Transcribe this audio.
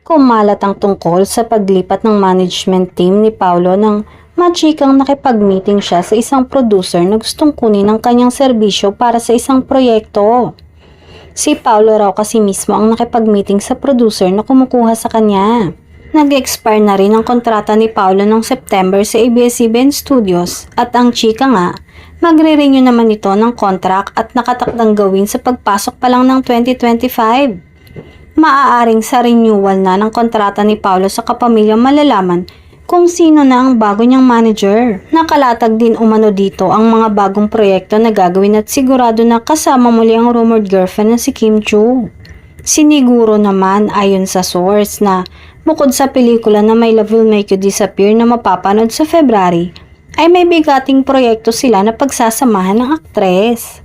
Kumalat ang tungkol sa paglipat ng management team ni Paulo nang machikang nakipag-meeting siya sa isang producer na gustong kunin ang kanyang serbisyo para sa isang proyekto. Si Paulo raw kasi mismo ang nakipag-meeting sa producer na kumukuha sa kanya. Nag-expire na rin ang kontrata ni Paulo noong September sa ABS-CBN Studios at ang chika nga, magre-renew naman ito ng contract at nakatakdang gawin sa pagpasok pa lang ng 2025. Maaaring sa renewal na ng kontrata ni Paulo sa kapamilyang malalaman kung sino na ang bago niyang manager. Nakalatag din umano dito ang mga bagong proyekto na gagawin at sigurado na kasama muli ang rumored girlfriend na si Kim Chu. Siniguro naman ayon sa source na bukod sa pelikula na My Love Will Make You Disappear na mapapanood sa February, ay may bigating proyekto sila na pagsasamahan ng aktres.